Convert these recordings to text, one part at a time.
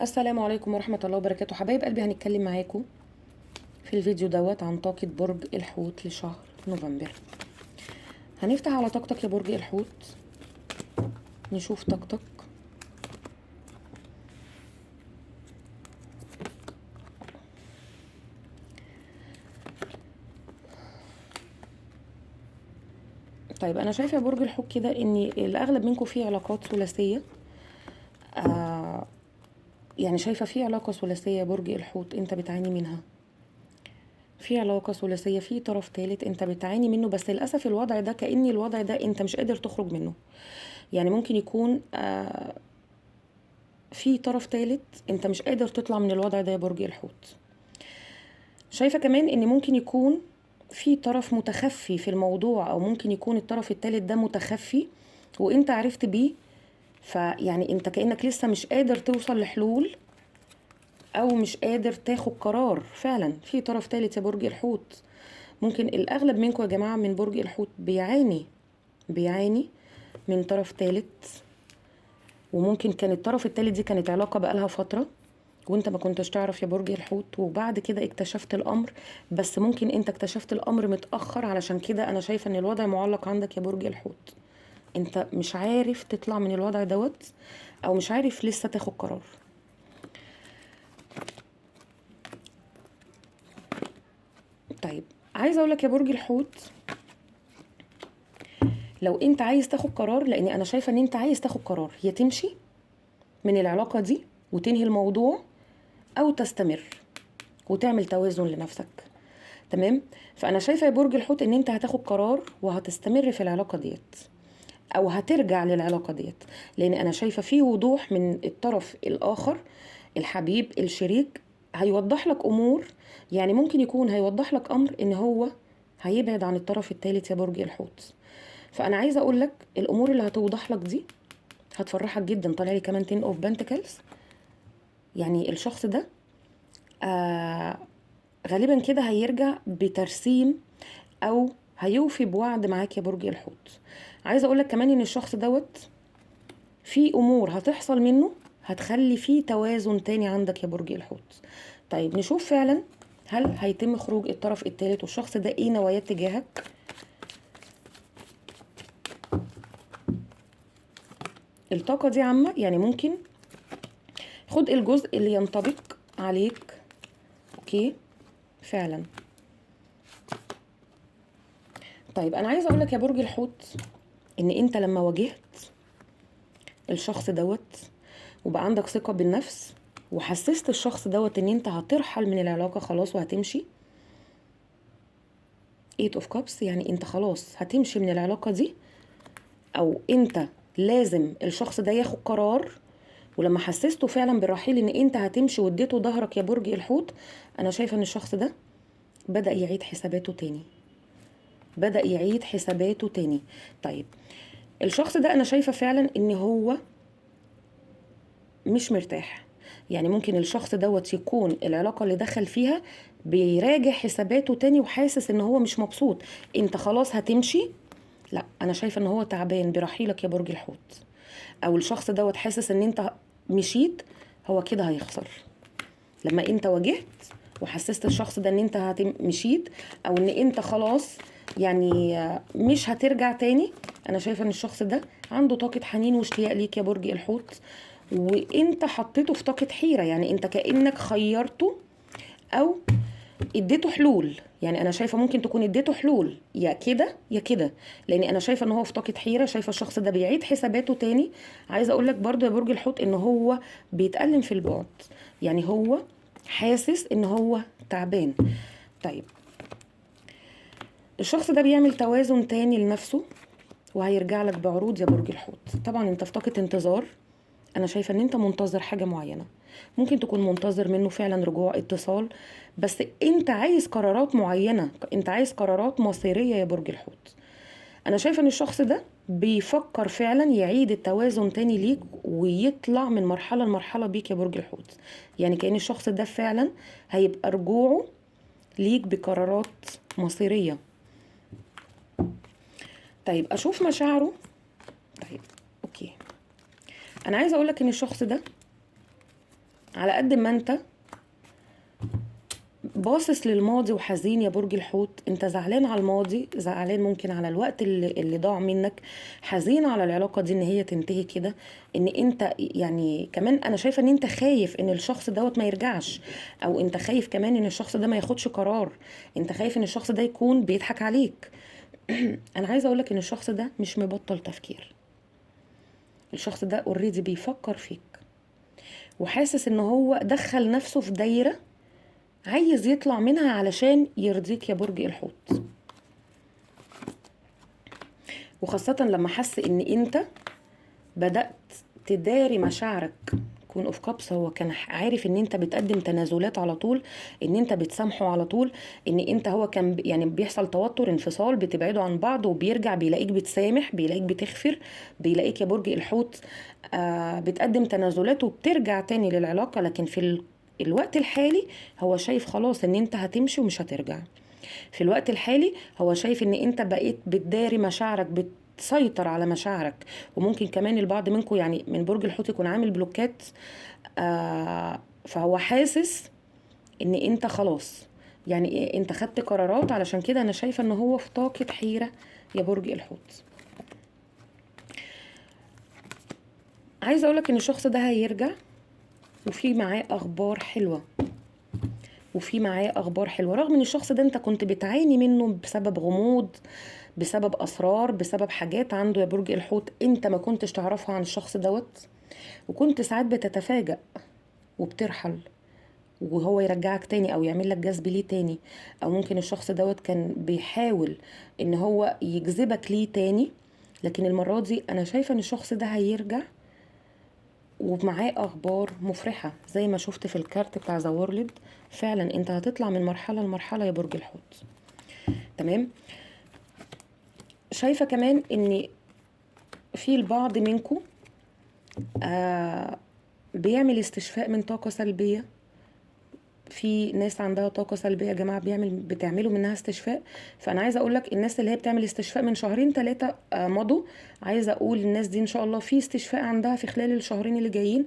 السلام عليكم ورحمة الله وبركاته. حبايب قلبي، هنتكلم معاكم في الفيديو دوت عن طاقة برج الحوت لشهر نوفمبر. هنفتح على طاقتك يا برج الحوت، نشوف طاقتك. طيب انا شايفة يا برج الحوت كده ان الاغلب منكم فيه علاقات ثلاثية. يعني شايفة في علاقة ثلاثية يا برج الحوت انت بتعاني منها. في علاقة ثلاثية، في طرف ثالث انت بتعاني منه، بس للأسف الوضع ده كأن الوضع ده انت مش قادر تخرج منه. يعني ممكن يكون في طرف ثالث انت مش قادر تطلع من الوضع ده يا برج الحوت. شايفة كمان ان ممكن يكون في طرف متخفي في الموضوع، او ممكن يكون الطرف الثالث ده متخفي وانت عرفت بيه. فيعني انت كأنك لسه مش قادر توصل لحلول، او مش قادر تاخد قرار. فعلا في طرف ثالث يا برج الحوت. ممكن الاغلب منكم يا جماعة من برج الحوت بيعاني من طرف ثالث. وممكن كان الطرف الثالث دي كانت علاقة بقالها فترة وانت ما كنتش تعرف يا برج الحوت، وبعد كده اكتشفت الامر. بس ممكن انت اكتشفت الامر متأخر، علشان كده انا شايفة ان الوضع معلق عندك يا برج الحوت. انت مش عارف تطلع من الوضع دوت، او مش عارف لسه تاخد قرار. طيب عايزة اقولك يا برج الحوت، لو انت عايز تاخد قرار، لان انا شايفة ان انت عايز تاخد قرار، يا تمشي من العلاقة دي وتنهي الموضوع، او تستمر وتعمل توازن لنفسك. تمام. فانا شايفه يا برج الحوت ان انت هتاخد قرار وهتستمر في العلاقه ديت، او هترجع للعلاقه ديت. لان انا شايفه في وضوح من الطرف الاخر، الحبيب الشريك هيوضح لك امور. يعني ممكن يكون هيوضح لك امر ان هو هيبعد عن الطرف الثالث يا برج الحوت. فانا عايزه اقول لك الامور اللي هتوضح لك دي هتفرحك جدا. طالع لي كمان 10 اوف بنتكلز. يعني الشخص ده آه غالبا كده هيرجع بترسيم، او هيوفي بوعد معاك يا برج الحوت. عايزه اقول لك كمان ان الشخص دوت في امور هتحصل منه هتخلي فيه توازن تاني عندك يا برج الحوت. طيب نشوف فعلا هل هيتم خروج الطرف الثالث، والشخص ده ايه نواياه تجاهك. الطاقه دي عامه، يعني ممكن خد الجزء اللي ينطبق عليك. اوكي، فعلا. طيب انا عايزه اقول لك يا برج الحوت ان انت لما واجهت الشخص دوت وبقى عندك ثقة بالنفس، وحسست الشخص دوت ان انت هترحل من العلاقة خلاص وهتمشي. 8 of cups، يعني انت خلاص هتمشي من العلاقة دي، او انت لازم الشخص ده ياخد قرار. ولما حسسته فعلا بالرحيل ان انت هتمشي واديته ظهرك يا برج الحوت، انا شايفة ان الشخص ده بدأ يعيد حساباته تاني. طيب الشخص ده انا شايفة فعلا ان هو مش مرتاح. يعني ممكن الشخص دوت يكون العلاقة اللي دخل فيها بيراجع حساباته تاني وحاسس ان هو مش مبسوط. انت خلاص هتمشي. لا، انا شايفة ان هو تعبان برحيلك يا برج الحوت. او الشخص دوت حاسس ان انت مشيت، هو كده هيخسر. لما انت واجهت وحسست الشخص ده ان انت مشيت، او ان انت خلاص يعني مش هترجع تاني، انا شايفه ان الشخص ده عنده طاقه حنين واشتياق ليك يا برج الحوت. وانت حطيته في طاقه حيره، يعني انت كانك خيرته او اديته حلول. يعني انا شايفه ممكن تكون اديته حلول، يا كده يا كده. لان انا شايفه ان هو في طاقه حيره، شايفه الشخص ده بيعيد حساباته تاني. عايزه اقول لك برضو يا برج الحوت ان هو بيتألم في البعد. يعني هو حاسس ان هو تعبان. طيب الشخص ده بيعمل توازن تاني لنفسه وهيرجع لك بعروض يا برج الحوت. طبعا انت في طاقه انتظار. انا شايفه ان انت منتظر حاجه معينه، ممكن تكون منتظر منه فعلا رجوع اتصال. بس انت عايز قرارات معينه، انت عايز قرارات مصيريه يا برج الحوت. انا شايفه ان الشخص ده بيفكر فعلا يعيد التوازن تاني ليك ويطلع من مرحله لمرحله بيك يا برج الحوت. يعني كأن الشخص ده فعلا هيبقى رجوعه ليك بقرارات مصيريه. طيب اشوف مشاعره. طيب اوكي، انا عايزه اقولك ان الشخص ده على قد ما انت باصص للماضي وحزين يا برج الحوت، انت زعلان على الماضي، زعلان ممكن على الوقت اللي ضاع منك، حزين على العلاقة دي ان هي تنتهي كده، ان انت يعني كمان انا شايفة ان انت خايف ان الشخص دوت ما يرجعش، او انت خايف كمان ان الشخص ده ما ياخدش قرار، انت خايف ان الشخص ده يكون بيضحك عليك. انا عايزة اقولك ان الشخص ده مش مبطل تفكير، الشخص ده اوريدي بيفكر فيك، وحاسس ان هو دخل نفسه في دايرة عايز يطلع منها علشان يرضيك يا برج الحوت. وخاصة لما حس ان انت بدأت تداري مشاعرك. كون اوف كابس هو كان عارف ان انت بتقدم تنازلات على طول، ان انت بتسامحه على طول، ان انت هو كان يعني بيحصل توتر انفصال، بتبعدوا عن بعض وبيرجع بيلاقيك بتسامح، بيلاقيك بتغفر، بيلاقيك يا برج الحوت بتقدم تنازلات وبترجع تاني للعلاقة. لكن في الوقت الحالي هو شايف خلاص ان انت هتمشي ومش هترجع. في الوقت الحالي هو شايف ان انت بقيت بتداري مشاعرك، بتسيطر على مشاعرك. وممكن كمان البعض منكم يعني من برج الحوت يكون عامل بلوكات، فهو حاسس ان انت خلاص يعني انت خدت قرارات، علشان كده انا شايفة ان هو في طاقة حيرة يا برج الحوت. عايزة اقولك ان الشخص ده هيرجع، وفي معاه اخبار حلوة، وفي معاه اخبار حلوه، رغم ان الشخص ده انت كنت بتعاني منه بسبب غموض، بسبب اسرار، بسبب حاجات عنده يا برج الحوت انت ما كنتش تعرفها عن الشخص دوت، وكنت ساعات بتتفاجأ وبترحل وهو يرجعك تاني او يعمل لك جذب ليه تاني، او ممكن الشخص دوت كان بيحاول ان هو يجذبك ليه تاني. لكن المرة دي انا شايفة ان الشخص ده هيرجع ومعاه اخبار مفرحة، زي ما شفت في الكارت بتاع ذا وورلد. فعلا انت هتطلع من مرحلة لمرحلة يا برج الحوت. تمام. شايفة كمان ان في البعض منكم بيعمل استشفاء من طاقة سلبية. في ناس عندها طاقة سلبية يا جماعة بتعملوا منها استشفاء. فأنا عايزة أقولك الناس اللي هي بتعمل استشفاء من شهرين 3 مضوا، عايزة أقول الناس دي إن شاء الله في استشفاء عندها في خلال الشهرين اللي جايين،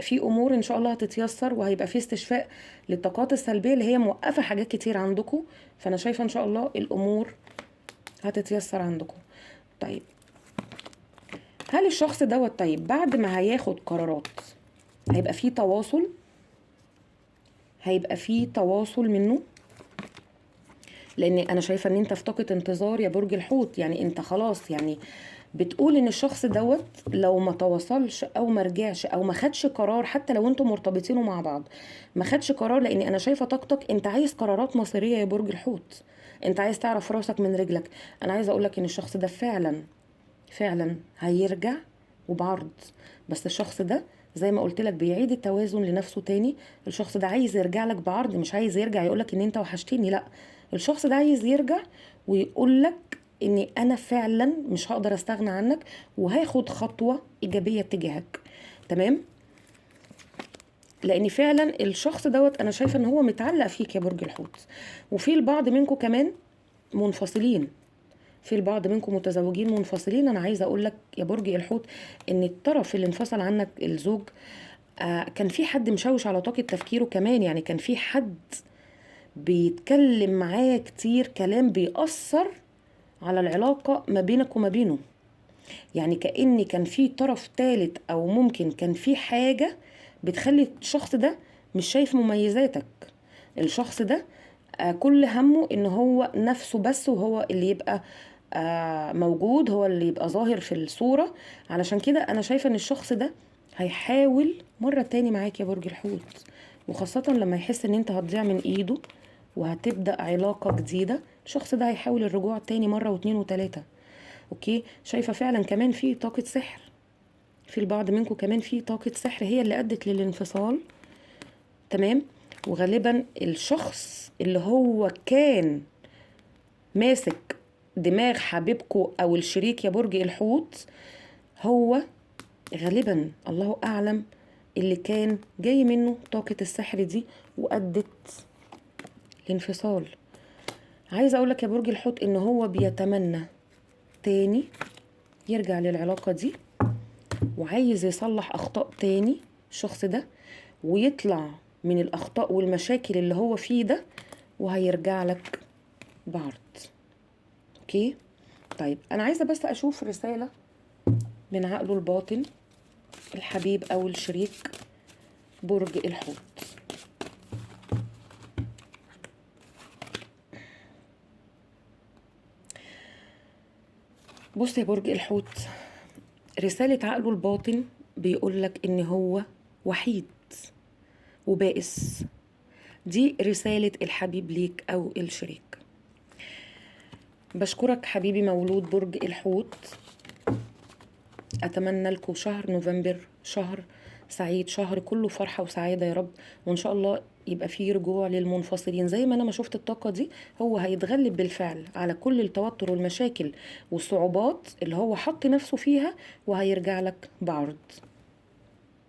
في أمور إن شاء الله هتتيسر، وهيبقى في استشفاء للطاقات السلبية اللي هي موقفة حاجات كتير عندكم. فأنا شايفة إن شاء الله الأمور هتتيسر عندكم. طيب هل الشخص دوت طيب بعد ما هياخد قرارات هيبقى فيه تواصل؟ هيبقى فيه تواصل منه؟ لان انا شايفه ان انت في طاقه انتظار يا برج الحوت، يعني انت خلاص يعني بتقول ان الشخص دوت لو ما تواصلش او ما رجعش او ما خدش قرار، حتى لو انتم مرتبطين مع بعض ما خدش قرار، لان انا شايفه طاقتك انت عايز قرارات مصيريه يا برج الحوت، انت عايز تعرف راسك من رجلك. انا عايزه اقولك ان الشخص ده فعلا فعلا هيرجع وبعرض، بس الشخص ده زي ما قلت لك بيعيد التوازن لنفسه تاني. الشخص ده عايز يرجع لك بعرض، مش عايز يرجع يقولك ان انت وحشتني، لا، الشخص ده عايز يرجع ويقولك اني انا فعلا مش هقدر استغنى عنك، وهاخد خطوة ايجابية تجاهك. تمام. لان فعلا الشخص دوت انا شايفة ان هو متعلق فيك يا برج الحوت. وفي البعض منكم كمان منفصلين، في البعض منكم متزوجين منفصلين. انا عايزه اقول لك يا برج الحوت ان الطرف اللي انفصل عنك الزوج كان في حد مشوش على طاقه تفكيره كمان، يعني كان في حد بيتكلم معاه كتير كلام بيأثر على العلاقه ما بينك وما بينه، يعني كأن كان في طرف ثالث، او ممكن كان في حاجه بتخلي الشخص ده مش شايف مميزاتك. الشخص ده كل همه ان هو نفسه بس، وهو اللي يبقى موجود، هو اللي يبقى ظاهر في الصورة. علشان كده انا شايفة ان الشخص ده هيحاول مرة تاني معاك يا برج الحوت، وخاصة لما يحس ان انت هتضيع من ايده وهتبدأ علاقة جديدة. الشخص ده هيحاول الرجوع تاني مرة واتنين وتلاتة. اوكي. شايفة فعلا كمان في طاقة سحر، في البعض منكم كمان في طاقة سحر هي اللي أدت للانفصال. تمام. وغالبا الشخص اللي هو كان ماسك دماغ حبيبكو او الشريك يا برج الحوت، هو غالبا الله اعلم اللي كان جاي منه طاقة السحر دي وأدت الانفصال. عايزة اقولك يا برج الحوت ان هو بيتمنى تاني يرجع للعلاقة دي، وعايز يصلح اخطاء تاني الشخص ده، ويطلع من الأخطاء والمشاكل اللي هو فيه ده، وهيرجع لك بعرض. اوكي. طيب انا عايزة بس اشوف رسالة من عقله الباطن الحبيب او الشريك برج الحوت. بص يا برج الحوت، رسالة عقله الباطن بيقولك ان هو وحيد وبائس. دي رسالة الحبيب ليك او الشريك. بشكرك حبيبي مولود برج الحوت. اتمنى لكم شهر نوفمبر شهر سعيد، شهر كله فرحة وسعادة يا رب، وان شاء الله يبقى فيه رجوع للمنفصلين. زي ما انا ما شفت الطاقة دي، هو هيتغلب بالفعل على كل التوتر والمشاكل والصعوبات اللي هو حط نفسه فيها، وهيرجع لك بعرض.